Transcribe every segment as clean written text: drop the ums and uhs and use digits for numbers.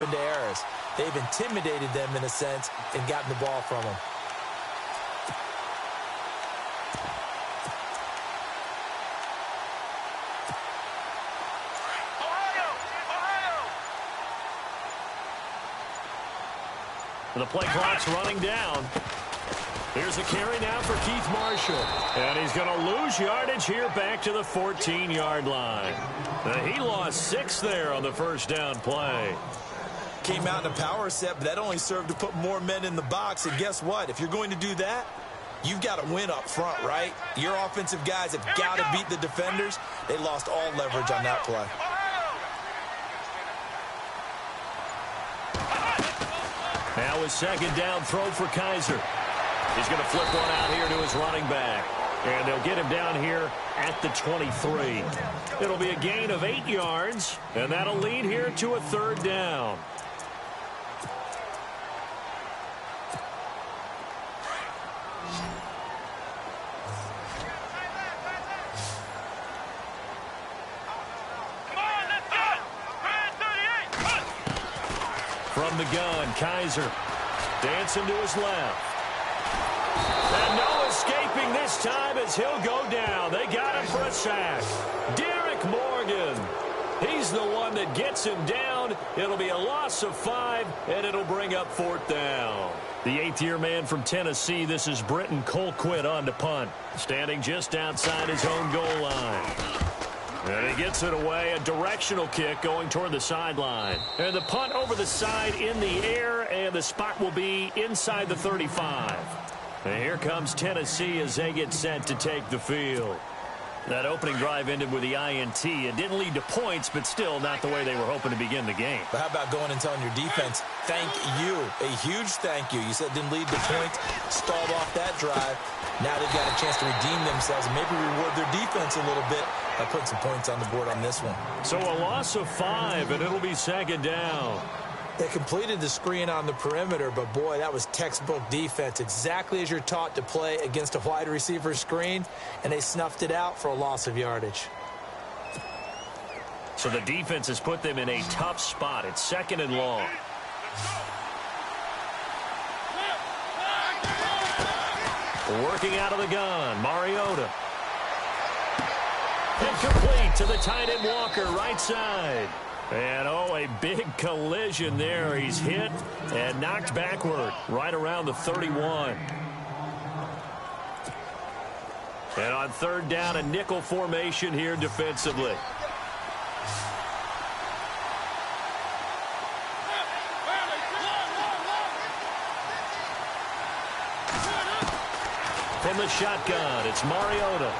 into errors. They've intimidated them in a sense and gotten the ball from them. The play clock's running down. Here's a carry now for Keith Marshall. And he's going to lose yardage here back to the 14-yard line. He lost 6 there on the first down play. Came out in a power set, but that only served to put more men in the box. And guess what? If you're going to do that, you've got to win up front, right? Your offensive guys have got to beat the defenders. They lost all leverage on that play. Now his second down throw for Kaiser. He's going to flip one out here to his running back. And they'll get him down here at the 23. It'll be a gain of 8 yards, and that'll lead here to a third down. From the gun, Kaiser dancing to his left. And no escaping this time as he'll go down. They got him for a sack. Derek Morgan. He's the one that gets him down. It'll be a loss of 5, and it'll bring up 4th down. The 8th-year man from Tennessee, this is Britton Colquitt on to punt. Standing just outside his own goal line. And he gets it away, a directional kick going toward the sideline. And the punt over the side in the air, and the spot will be inside the 35. And here comes Tennessee as they get set to take the field. That opening drive ended with the INT. It didn't lead to points, but still not the way they were hoping to begin the game. But how about going and telling your defense, thank you, a huge thank you. You said it didn't lead to points, stalled off that drive. Now they've got a chance to redeem themselves and maybe reward their defense a little bit by putting some points on the board on this one. So a loss of 5, and it'll be second down. They completed the screen on the perimeter, but boy, that was textbook defense. Exactly as you're taught to play against a wide receiver screen, and they snuffed it out for a loss of yardage. So the defense has put them in a tough spot. It's second and long. Working out of the gun, Mariota. Incomplete to the tight end Walker, right side. And, oh, a big collision there. He's hit and knocked backward right around the 31. And on third down, a nickel formation here defensively. From the shotgun, it's Mariota.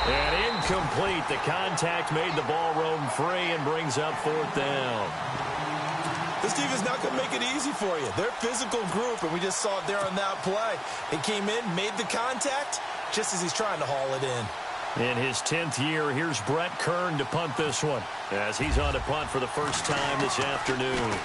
And incomplete. The contact made the ball roam free and brings up 4th down. This team is not going to make it easy for you. They're a physical group, and we just saw it there on that play. He came in, made the contact, just as he's trying to haul it in. In his 10th year, here's Brett Kern to punt this one as he's on to punt for the first time this afternoon.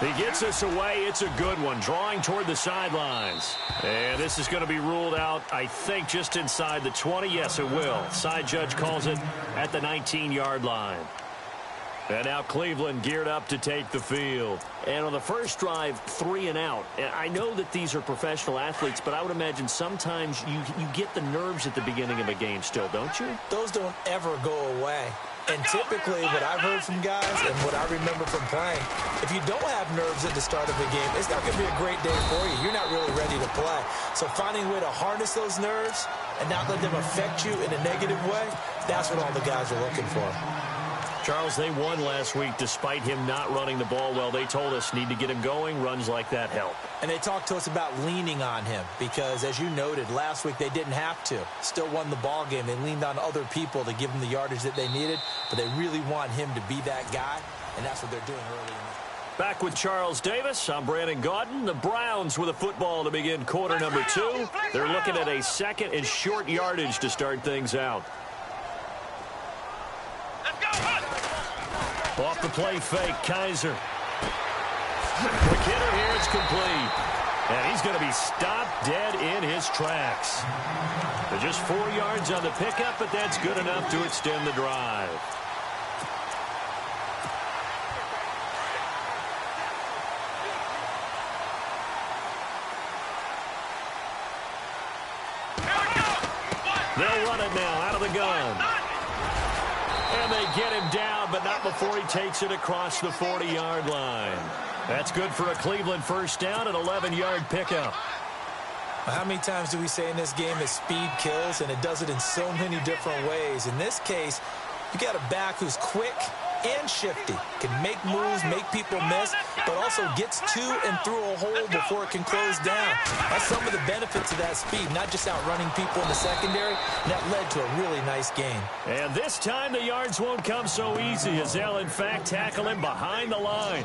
He gets this away. It's a good one, drawing toward the sidelines. And this is going to be ruled out, I think, just inside the 20. Yes, it will. Side judge calls it at the 19-yard line. And now Cleveland geared up to take the field. And on the first drive, 3 and out. And I know that these are professional athletes, but I would imagine sometimes you get the nerves at the beginning of a game still, don't you? Those don't ever go away. And typically, what I've heard from guys and what I remember from playing, if you don't have nerves at the start of a game, it's not going to be a great day for you. You're not really ready to play. So finding a way to harness those nerves and not let them affect you in a negative way, that's what all the guys are looking for. Charles, they won last week despite him not running the ball well. They told us need to get him going. Runs like that help. And they talked to us about leaning on him because, as you noted, last week they didn't have to. Still won the ball game. They leaned on other people to give them the yardage that they needed, but they really want him to be that guy, and that's what they're doing early in the Back with Charles Davis. I'm Brandon Gaudin. The Browns with a football to begin quarter number 2. They're looking at a second and short yardage to start things out. Off the play fake, Kaiser. McKinnon here, it's complete. And he's going to be stopped dead in his tracks. They're just 4 yards on the pickup, but that's good enough to extend the drive. They'll run it now out of the gun. And they get him down, but not before he takes it across the 40-yard line. That's good for a Cleveland first down, an 11-yard pickup. How many times do we say in this game that speed kills, and it does it in so many different ways? In this case, you got a back who's quick and shifty, can make moves, make people miss, but also gets to and through a hole before it can close down. That's some of the benefits of that speed, not just outrunning people in the secondary. And that led to a really nice game. And this time the yards won't come so easy as they'll, in fact, tackle him behind the line.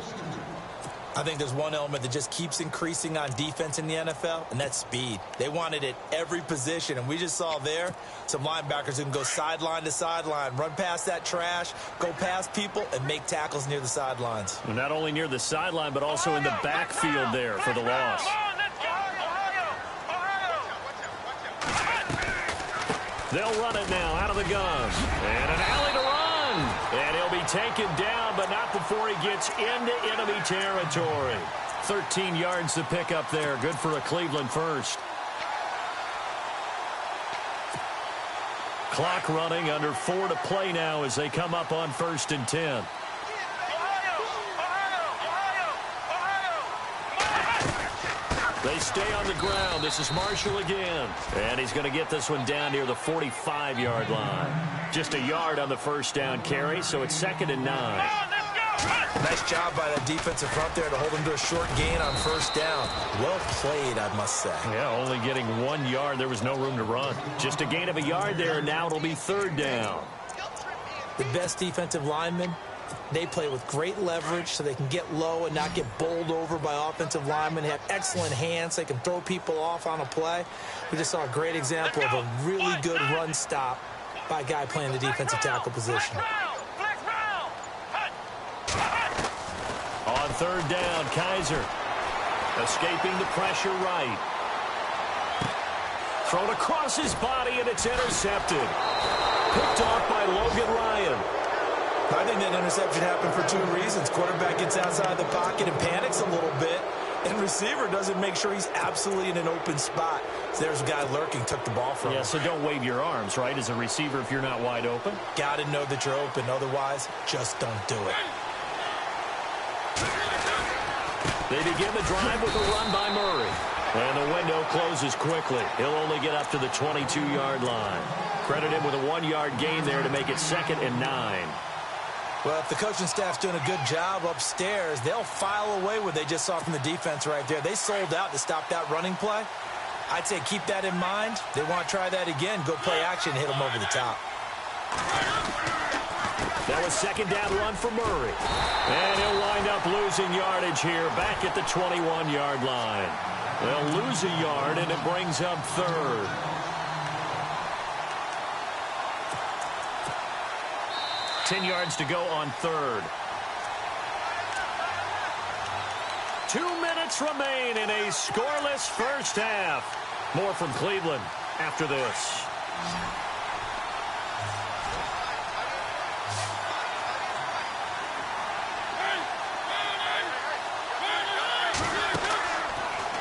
I think there's one element that just keeps increasing on defense in the NFL, and that's speed. They want it at every position, and we just saw there some linebackers who can go sideline to sideline, run past that trash, go past people, and make tackles near the sidelines. Well, not only near the sideline, but also in the backfield there for the loss. They'll run it now out of the gun. And an alley to run. And he'll be taken down, but not before he gets into enemy territory. 13 yards to pick up there. Good for a Cleveland first. Clock running, under 4 to play now as they come up on 1st and 10. They stay on the ground. This is Marshall again. And he's going to get this one down near the 45-yard line. Just a yard on the first down carry, so it's 2nd and 9. Nice job by that defensive front there to hold him to a short gain on first down. Well played, I must say. Yeah, only getting 1 yard. There was no room to run. Just a gain of a yard there, and now it'll be 3rd down. The best defensive linemen, they play with great leverage so they can get low and not get bowled over by offensive linemen. They have excellent hands. They can throw people off on a play. We just saw a great example of a really good run stop by a guy playing the defensive tackle position. On 3rd down, Kaiser escaping the pressure right. Thrown across his body, and it's intercepted. Picked off by Logan Ryan. I think that interception happened for 2 reasons. Quarterback gets outside the pocket and panics a little bit, and receiver doesn't make sure he's absolutely in an open spot. So there's a guy lurking, took the ball from him. Yeah, so don't wave your arms, right, as a receiver if you're not wide open. Got to know that you're open. Otherwise, just don't do it. They begin the drive with a run by Murray. And the window closes quickly. He'll only get up to the 22-yard line. Credit him with a 1-yard gain there to make it 2nd and 9. Well, if the coaching staff's doing a good job upstairs, they'll file away what they just saw from the defense right there. They sold out to stop that running play. I'd say keep that in mind. They want to try that again. Go play action and hit them over the top. That was 2nd down run for Murray. And he'll wind up losing yardage here back at the 21-yard line. They'll lose a yard, and it brings up 3rd. Ten yards to go on 3rd. 2 minutes remain in a scoreless first half. More from Cleveland after this.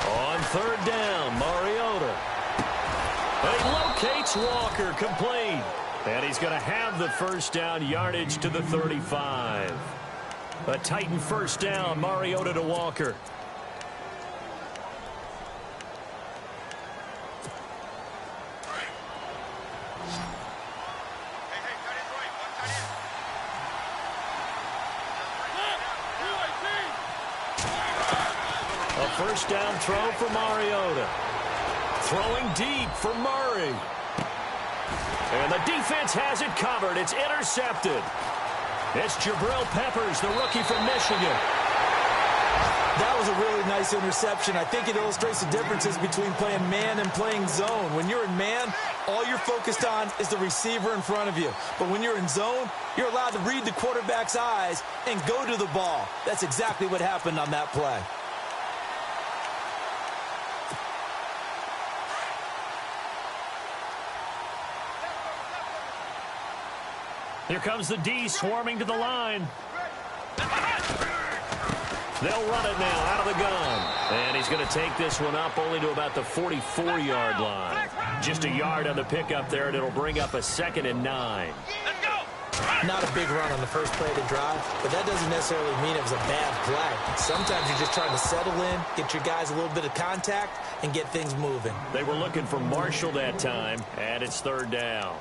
On 3rd down, Mariota. And he locates Walker, complete. And he's going to have the first down, yardage to the 35. A Titan first down, Mariota to Walker. A first down throw for Mariota. Throwing deep for Murray. And the defense has it covered. It's intercepted. It's Jabril Peppers, the rookie from Michigan. That was a really nice interception. I think it illustrates the differences between playing man and playing zone. When you're in man, all you're focused on is the receiver in front of you. But when you're in zone, you're allowed to read the quarterback's eyes and go to the ball. That's exactly what happened on that play. Here comes the D swarming to the line. They'll run it now out of the gun. And he's going to take this one up only to about the 44-yard line. Just a yard on the pickup there, and it'll bring up a 2nd and 9. Not a big run on the first play of the drive, but that doesn't necessarily mean it was a bad play. Sometimes you're just trying to settle in, get your guys a little bit of contact, and get things moving. They were looking for Marshall that time, and it's 3rd down.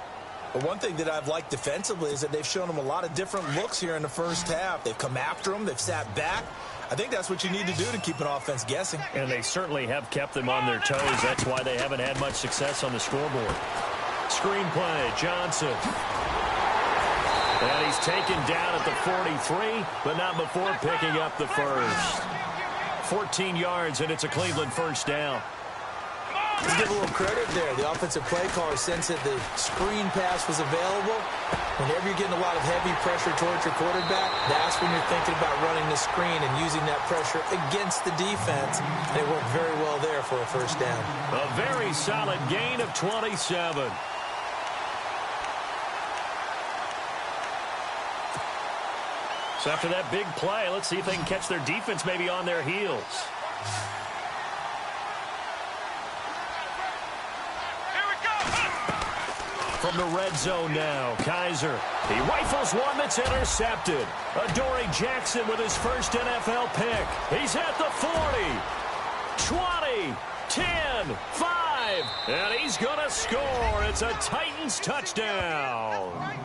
But one thing that I've liked defensively is that they've shown them a lot of different looks here in the first half. They've come after them. They've sat back. I think that's what you need to do to keep an offense guessing. And they certainly have kept them on their toes. That's why they haven't had much success on the scoreboard. Screen play, Johnson. And he's taken down at the 43, but not before picking up the first. 14 yards, and it's a Cleveland first down. Let's give a little credit there. The offensive play caller sensed that the screen pass was available. Whenever you're getting a lot of heavy pressure towards your quarterback, that's when you're thinking about running the screen and using that pressure against the defense. And it worked very well there for a first down. A very solid gain of 27. So after that big play, let's see if they can catch their defense maybe on their heels. From the red zone now, Kaiser. He rifles one that's intercepted. Adoree Jackson with his first NFL pick. He's at the 40, 20, 10, 5, and he's going to score. It's a Titans touchdown.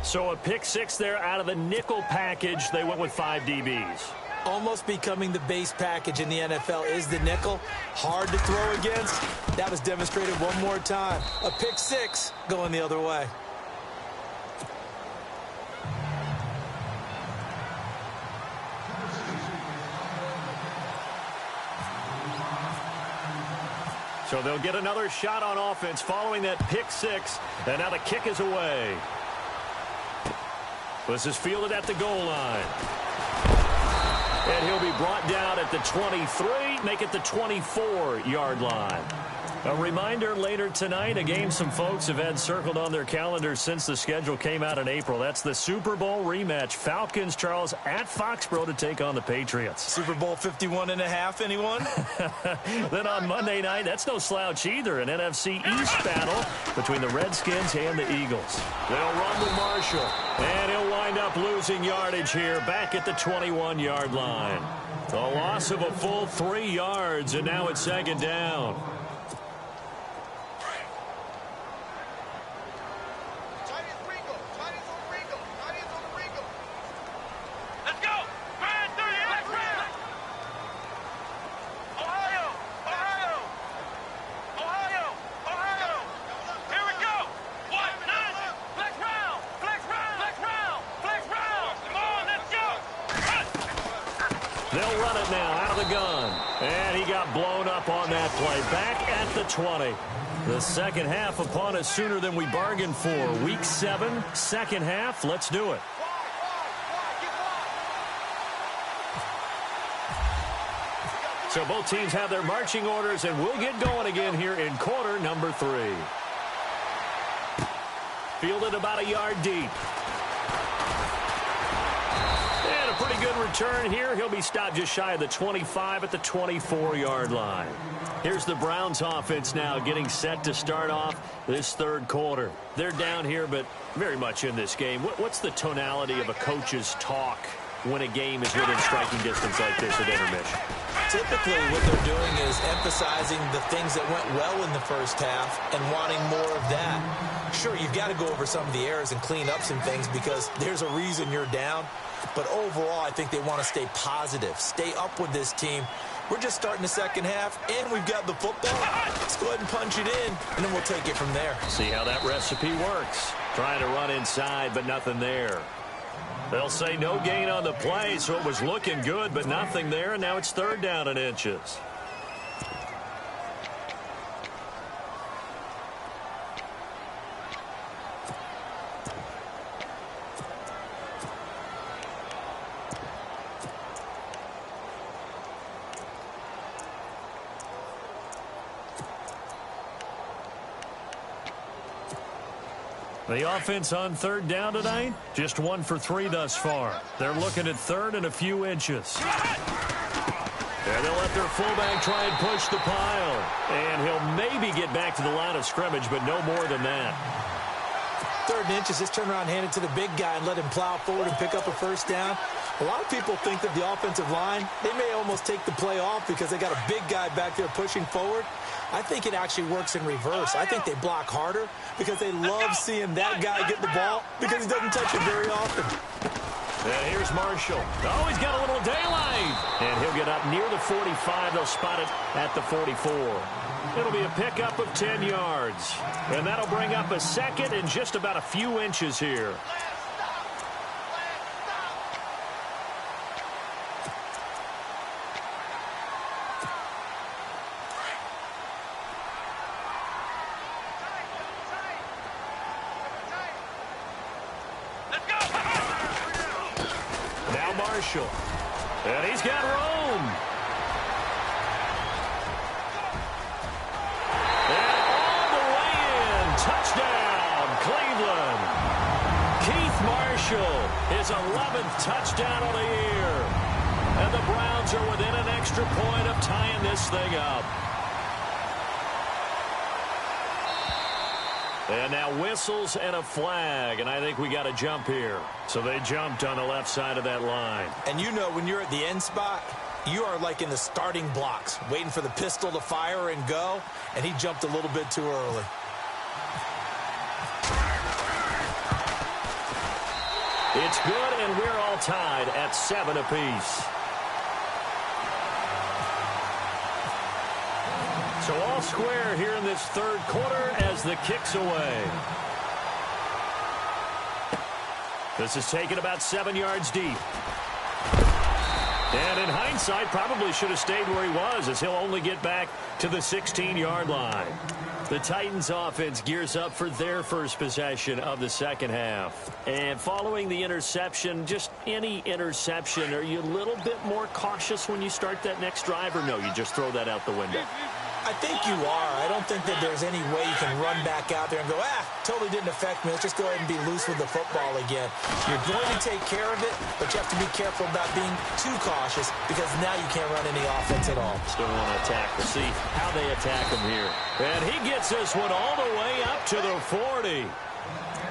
So a pick 6 there out of the nickel package. They went with 5 DBs. Almost becoming the base package in the NFL is the nickel. Hard to throw against. That was demonstrated one more time. A pick 6 going the other way. So they'll get another shot on offense following that pick 6. And now the kick is away. This is fielded at the goal line. And he'll be brought down at the 23, make it the 24-yard line. A reminder later tonight, a game some folks have had circled on their calendars since the schedule came out in April. That's the Super Bowl rematch. Falcons, Charles, at Foxborough to take on the Patriots. Super Bowl 51.5, anyone? Then on Monday night, that's no slouch either, an NFC East battle between the Redskins and the Eagles. They'll run with Marshall, and he'll wind up losing yardage here back at the 21-yard line. A loss of a full 3 yards, and now it's 2nd down. They'll run it now out of the gun. And he got blown up on that play. Back at the 20. The second half upon us sooner than we bargained for. Week 7, second half. Let's do it. So both teams have their marching orders, and we'll get going again here in quarter number 3. Fielded about a yard deep. And a pretty good return here. He'll be stopped just shy of the 25 at the 24-yard line. Here's the Browns offense now getting set to start off this third quarter. They're down here, but very much in this game. What's the tonality of a coach's talk when a game is within striking distance like this at intermission? Typically, what they're doing is emphasizing the things that went well in the first half and wanting more of that. Sure, you've got to go over some of the errors and clean up some things because there's a reason you're down. But overall, I think they want to stay positive, stay up with this team. We're just starting the second half, and we've got the football. Let's go ahead and punch it in, and then we'll take it from there. See how that recipe works. Trying to run inside, but nothing there. They'll say no gain on the play, so it was looking good, but nothing there, and now it's third down and inches. The offense on third down tonight, just 1 for 3 thus far. They're looking at third and a few inches. And they'll let their fullback try and push the pile. And he'll maybe get back to the line of scrimmage, but no more than that. 3rd and inches, just turn around, hand it to the big guy, and let him plow forward and pick up a first down. A lot of people think that the offensive line, they may almost take the play off because they got a big guy back there pushing forward. I think it actually works in reverse. I think they block harder because they love seeing that guy get the ball because he doesn't touch it very often. And here's Marshall. Oh, he's got a little daylight. And he'll get up near the 45. They'll spot it at the 44. It'll be a pickup of 10 yards. And that'll bring up a second and just about a few inches here. Now Marshall. And he's got room. Touchdown, Cleveland. Keith Marshall, his 11th touchdown of the year. And the Browns are within an extra point of tying this thing up. And now whistles and a flag, and I think we got a jump here. So they jumped on the left side of that line. And you know when you're at the end spot, you are like in the starting blocks, waiting for the pistol to fire and go, and he jumped a little bit too early. It's good, and we're all tied at 7 apiece. So all square here in this 3rd quarter as the kick's away. This is taken about 7 yards deep. And in hindsight, probably should have stayed where he was, as he'll only get back to the 16-yard line. The Titans offense gears up for their first possession of the second half. And following the interception, just any interception, are you a little bit more cautious when you start that next drive, or no, you just throw that out the window? I think you are. I don't think that there's any way you can run back out there and go, totally didn't affect me. Let's just go ahead and be loose with the football again. You're going to take care of it, but you have to be careful about being too cautious because now you can't run any offense at all. Still want to attack. We'll see how they attack him here. And he gets this one all the way up to the 40.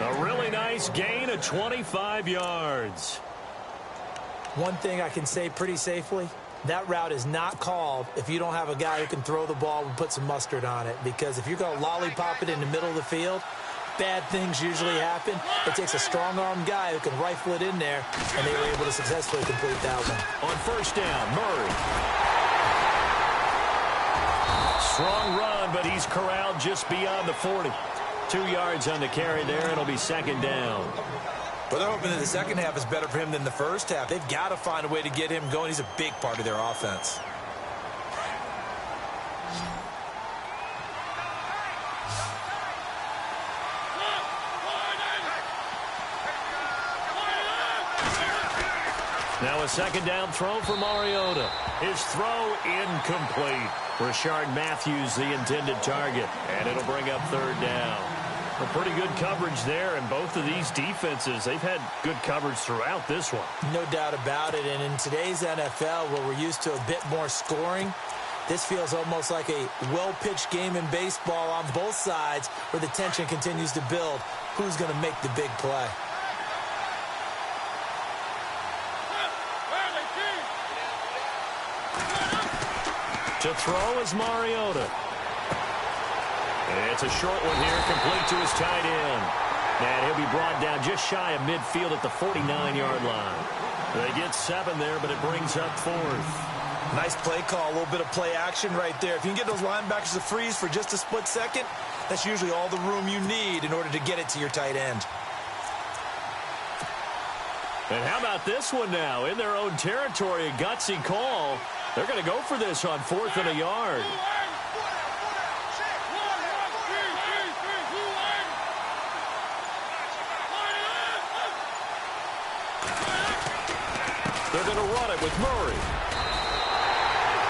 A really nice gain of 25 yards. One thing I can say pretty safely, that route is not called if you don't have a guy who can throw the ball and put some mustard on it. Because if you're going to lollipop it in the middle of the field, bad things usually happen. It takes a strong-arm guy who can rifle it in there, and they were able to successfully complete that one. On first down, Murray. Strong run, but he's corralled just beyond the 40. 2 yards on the carry there. It'll be 2nd down. But they're hoping that the second half is better for him than the first half. They've got to find a way to get him going. He's a big part of their offense. Now a 2nd down throw for Mariota. His throw incomplete. Rashard Matthews the intended target. And it'll bring up 3rd down. A pretty good coverage there, and both of these defenses, they've had good coverage throughout this one. No doubt about it, and in today's NFL, where we're used to a bit more scoring, this feels almost like a well-pitched game in baseball on both sides where the tension continues to build. Who's going to make the big play? To throw is Mariota. It's a short one here, complete to his tight end. And he'll be brought down just shy of midfield at the 49-yard line. They get 7 there, but it brings up 4th. Nice play call, a little bit of play action right there. If you can get those linebackers to freeze for just a split second, that's usually all the room you need in order to get it to your tight end. And how about this one now? In their own territory, a gutsy call. They're going to go for this on 4th and a yard. They're going to run it with Murray.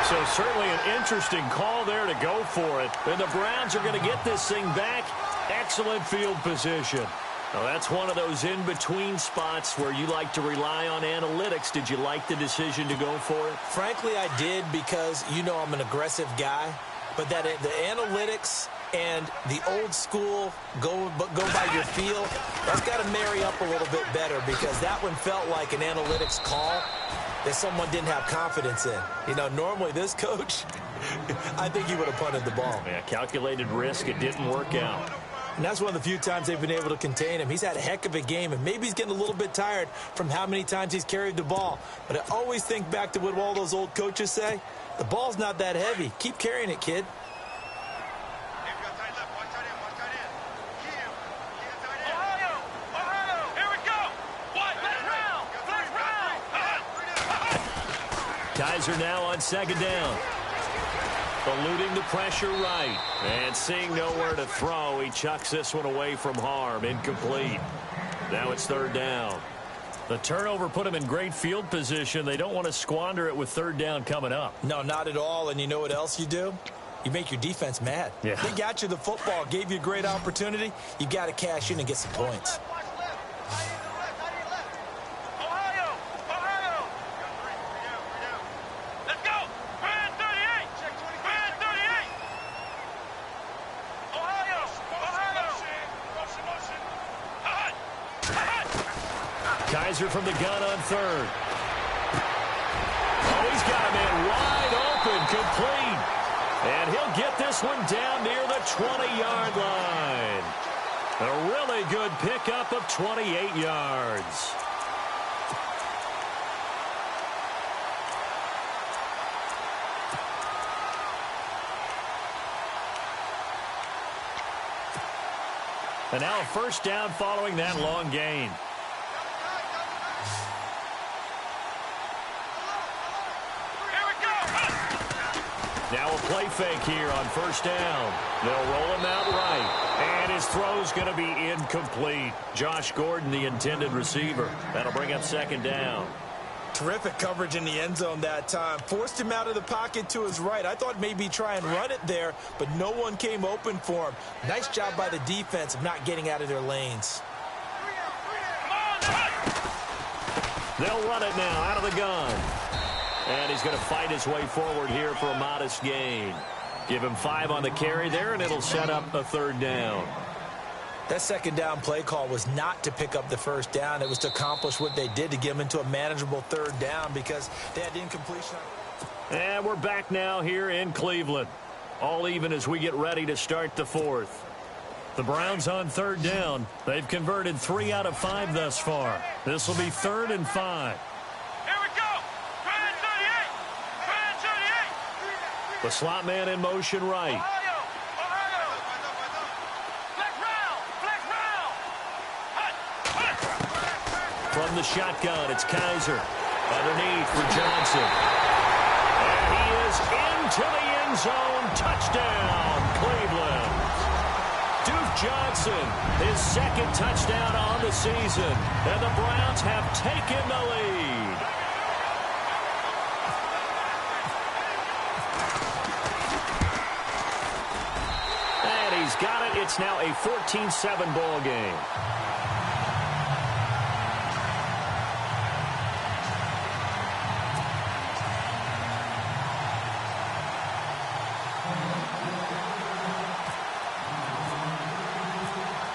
So certainly an interesting call there to go for it. And the Browns are going to get this thing back. Excellent field position. Well, that's one of those in-between spots where you like to rely on analytics. Did you like the decision to go for it? Frankly, I did because, you know, I'm an aggressive guy. But that the analytics and the old school go by your feel, that's got to marry up a little bit better because that one felt like an analytics call that someone didn't have confidence in. You know, normally this coach, I think he would have punted the ball. Yeah, calculated risk. It didn't work out. And that's one of the few times they've been able to contain him. He's had a heck of a game, and maybe he's getting a little bit tired from how many times he's carried the ball. But I always think back to what all those old coaches say. The ball's not that heavy. Keep carrying it, kid. Kaiser now on second down. Eluding the pressure right. And seeing nowhere to throw, he chucks this one away from harm. Incomplete. Now it's third down. The turnover put him in great field position. They don't want to squander it with third down coming up. No, not at all. And you know what else you do? You make your defense mad. Yeah. They got you the football, gave you a great opportunity. You got to cash in and get some points. Kaiser from the gun on third. Oh, he's got a man wide open, complete. And he'll get this one down near the 20-yard line. A really good pickup of 28 yards. And now a first down following that long gain. Now a play fake here on first down. They'll roll him out right. And his throw's going to be incomplete. Josh Gordon, the intended receiver. That'll bring up second down. Terrific coverage in the end zone that time. Forced him out of the pocket to his right. I thought maybe try and run it there, but no one came open for him. Nice job by the defense of not getting out of their lanes. They'll run it now out of the gun. And he's going to fight his way forward here for a modest gain. Give him 5 on the carry there, and it'll set up a third down. That second down play call was not to pick up the first down. It was to accomplish what they did to get them into a manageable third down because they had the incompletion. And we're back now here in Cleveland. All even as we get ready to start the fourth. The Browns on third down. They've converted 3 out of 5 thus far. This will be 3rd and 5. The slot man in motion right. From the shotgun, it's Kaiser. Underneath for Johnson. And he is into the end zone. Touchdown, Cleveland. Duke Johnson, his second touchdown on the season. And the Browns have taken the lead. And he's got it. It's now a 14-7 ball game.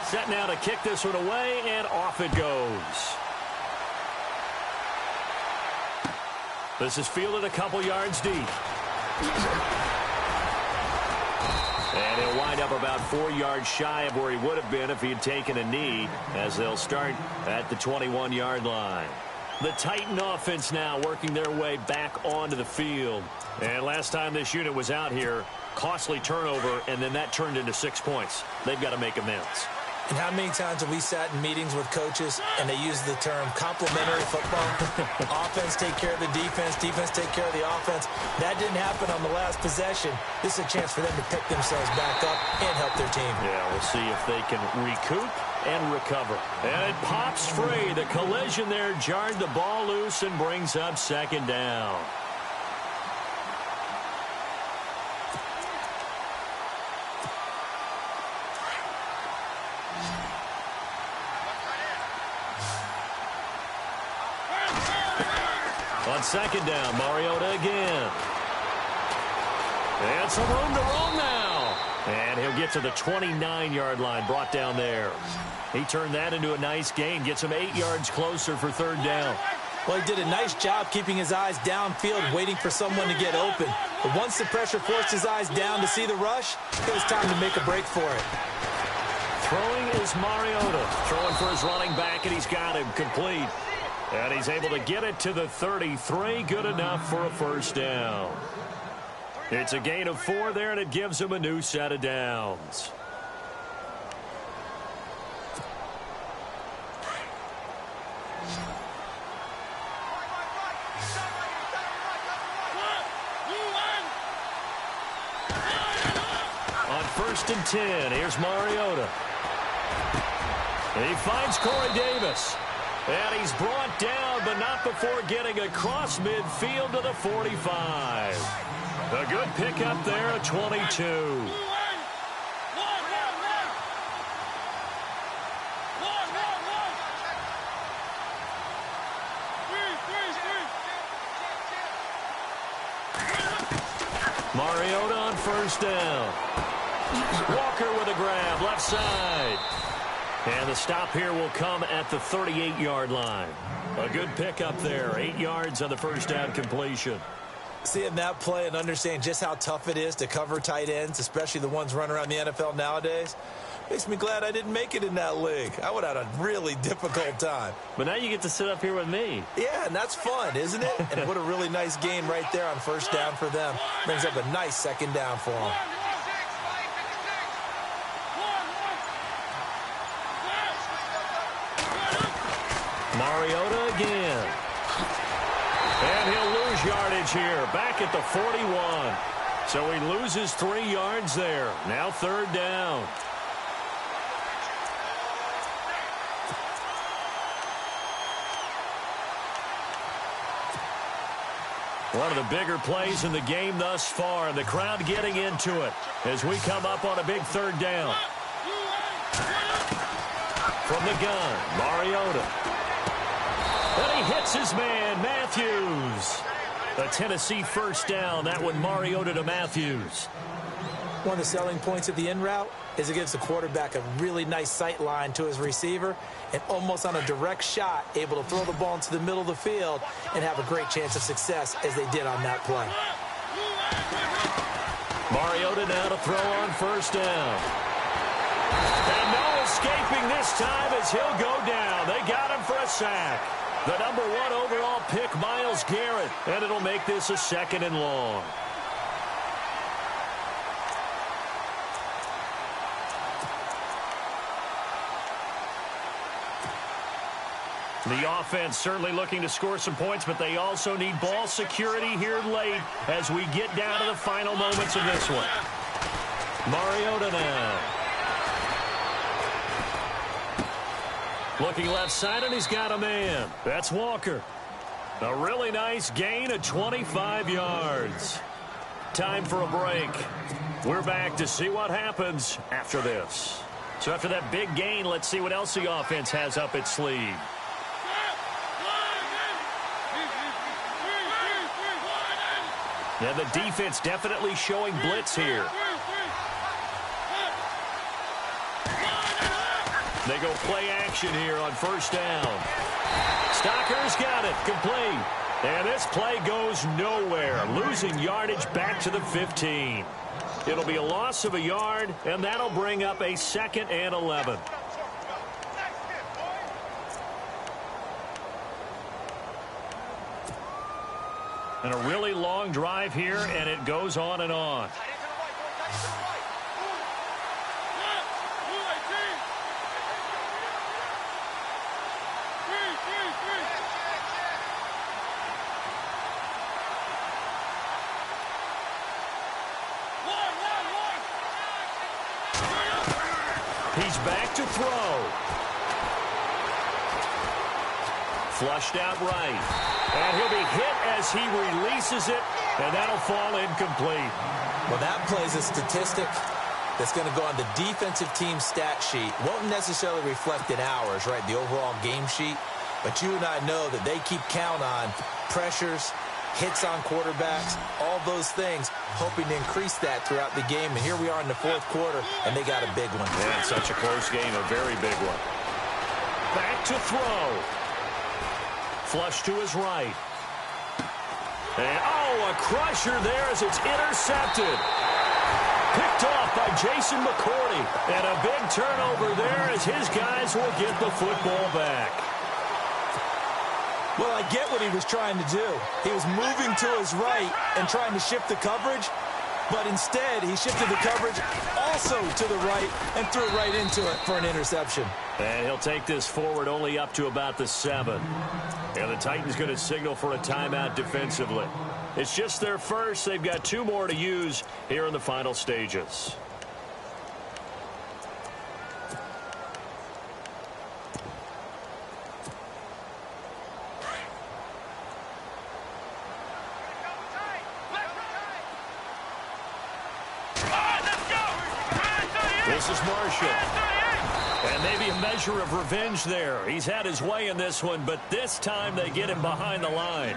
Set now to kick this one away, and off it goes. This is fielded a couple yards deep. And he'll wind up about 4 yards shy of where he would have been if he had taken a knee, as they'll start at the 21-yard line. The Titan offense now working their way back onto the field. And last time this unit was out here, costly turnover, and then that turned into 6 points. They've got to make amends. And how many times have we sat in meetings with coaches and they use the term complementary football? Offense take care of the defense, defense take care of the offense. That didn't happen on the last possession. This is a chance for them to pick themselves back up and help their team. Yeah, we'll see if they can recoup and recover. And it pops free. The collision there jarred the ball loose and brings up second down. On second down, Mariota again. And some room to roam now. And he'll get to the 29-yard line, brought down there. He turned that into a nice gain, gets him 8 yards closer for third down. Well, he did a nice job keeping his eyes downfield, waiting for someone to get open. But once the pressure forced his eyes down to see the rush, it was time to make a break for it. Throwing is Mariota. Throwing for his running back, and he's got him complete. And he's able to get it to the 33. Good enough for a first down. It's a gain of 4 there, and it gives him a new set of downs. On 1st and 10, here's Mariota. He finds Corey Davis. And he's brought down, but not before getting across midfield to the 45. A good pickup there at 22. Mariota on first down. Walker with a grab, left side. And the stop here will come at the 38-yard line. A good pickup there, 8 yards on the first down completion. Seeing that play and understanding just how tough it is to cover tight ends, especially the ones running around the NFL nowadays, makes me glad I didn't make it in that league. I would have had a really difficult time. But now you get to sit up here with me. Yeah, and that's fun, isn't it? And what a really nice gain right there on first down for them. Brings up a nice second down for them. Mariota again. And he'll lose yardage here, back at the 41. So he loses 3 yards there. Now third down. One of the bigger plays in the game thus far, and the crowd getting into it as we come up on a big third down. From the gun, Mariota. And he hits his man, Matthews. A Tennessee first down. That one Mariota to Matthews. One of the selling points of the in route is it gives the quarterback a really nice sight line to his receiver and almost on a direct shot able to throw the ball into the middle of the field and have a great chance of success as they did on that play. Mariota now to throw on first down. And no escaping this time as he'll go down. They got him for a sack. The number 1 overall pick, Myles Garrett. And it'll make this a 2nd and long. The offense certainly looking to score some points, but they also need ball security here late as we get down to the final moments of this one. Mariota now. Looking left side, and he's got a man. That's Walker. A really nice gain of 25 yards. Time for a break. We're back to see what happens after this. So after that big gain, let's see what else the offense has up its sleeve. Now the defense definitely showing blitz here. They go play action here on first down. Stocker's got it, complete. And this play goes nowhere, losing yardage back to the 15. It'll be a loss of a yard, and that'll bring up a 2nd and 11. And a really long drive here, and it goes on and on. He's back to throw. Flushed out right. And he'll be hit as he releases it, and that'll fall incomplete. Well, that plays a statistic that's going to go on the defensive team stat sheet. Won't necessarily reflect in ours, right, the overall game sheet. But you and I know that they keep count on pressures, hits on quarterbacks, all those things, hoping to increase that throughout the game. And here we are in the fourth quarter, and they got a big one. Yeah, such a close game, a very big one. Back to throw. Flush to his right. And, oh, a crusher there as it's intercepted. Picked off by Jason McCourty. And a big turnover there as his guys will get the football back. Well, I get what he was trying to do. He was moving to his right and trying to shift the coverage, but instead he shifted the coverage also to the right and threw right into it for an interception. And he'll take this forward only up to about the 7. And the Titans going to signal for a timeout defensively. It's just their first. They've got 2 more to use here in the final stages. This is Marshall. And maybe a measure of revenge there. He's had his way in this one, but this time they get him behind the line.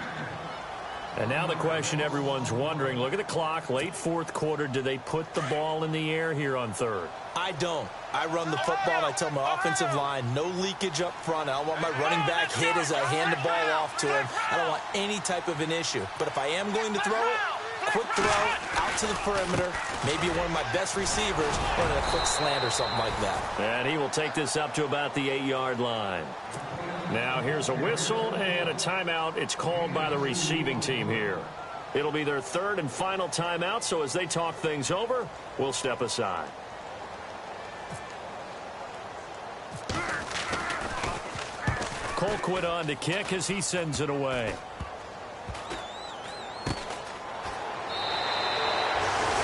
And now the question everyone's wondering, look at the clock, late fourth quarter, do they put the ball in the air here on third? I don't. I run the football, and I tell my offensive line, no leakage up front. I don't want my running back hit as I hand the ball off to him. I don't want any type of an issue. But if I am going to throw it, quick throw, out to the perimeter, maybe one of my best receivers running a quick slant or something like that. And he will take this up to about the 8-yard line. Now here's a whistle and a timeout. It's called by the receiving team here. It'll be their third and final timeout, so as they talk things over, we'll step aside. Colquitt on to kick as he sends it away.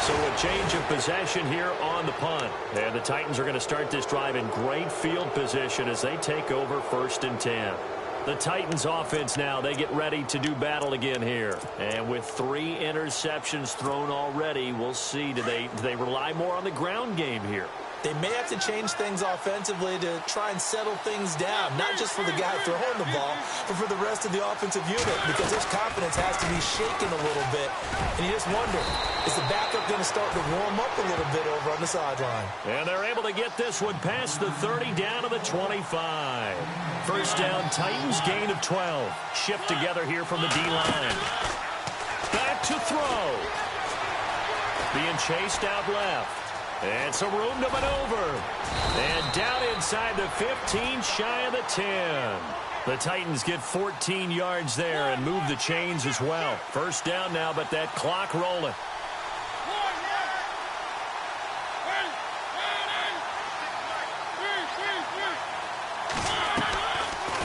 So a change of possession here on the punt. And the Titans are going to start this drive in great field position as they take over 1st and 10. The Titans offense now, they get ready to do battle again here. And with 3 interceptions thrown already, we'll see, do they rely more on the ground game here? They may have to change things offensively to try and settle things down, not just for the guy throwing the ball, but for the rest of the offensive unit, because his confidence has to be shaken a little bit. And you just wonder, is the backup going to start to warm up a little bit over on the sideline? And they're able to get this one past the 30 down to the 25. First down, Titans, gain of 12. Shift together here from the D-line. Back to throw. Being chased out left. And some room to maneuver. And down inside the 15, shy of the 10. The Titans get 14 yards there and move the chains as well. First down now, but that clock rolling.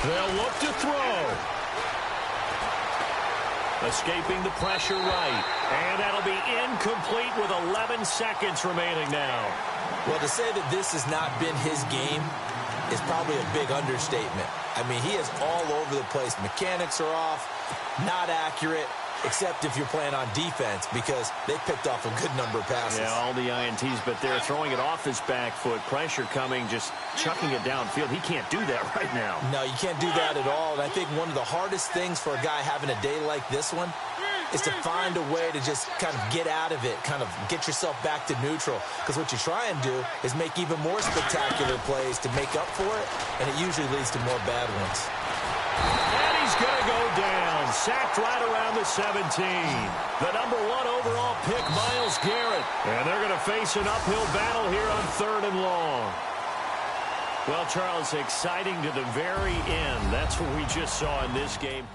They'll look to throw. Escaping the pressure right. And that'll be incomplete with 11 seconds remaining now. Well, to say that this has not been his game is probably a big understatement. I mean, he is all over the place. Mechanics are off, not accurate, except if you're playing on defense, because they picked off a good number of passes. Yeah, all the INTs, but they're throwing it off his back foot. Pressure coming, just chucking it downfield. He can't do that right now. No, you can't do that at all. And I think one of the hardest things for a guy having a day like this one is to find a way to just kind of get out of it, kind of get yourself back to neutral. Because what you try and do is make even more spectacular plays to make up for it, and it usually leads to more bad ones. And he's going to go down, sacked right around the 17. The number 1 overall pick, Myles Garrett. And they're going to face an uphill battle here on 3rd and long. Well, Charles, exciting to the very end. That's what we just saw in this game.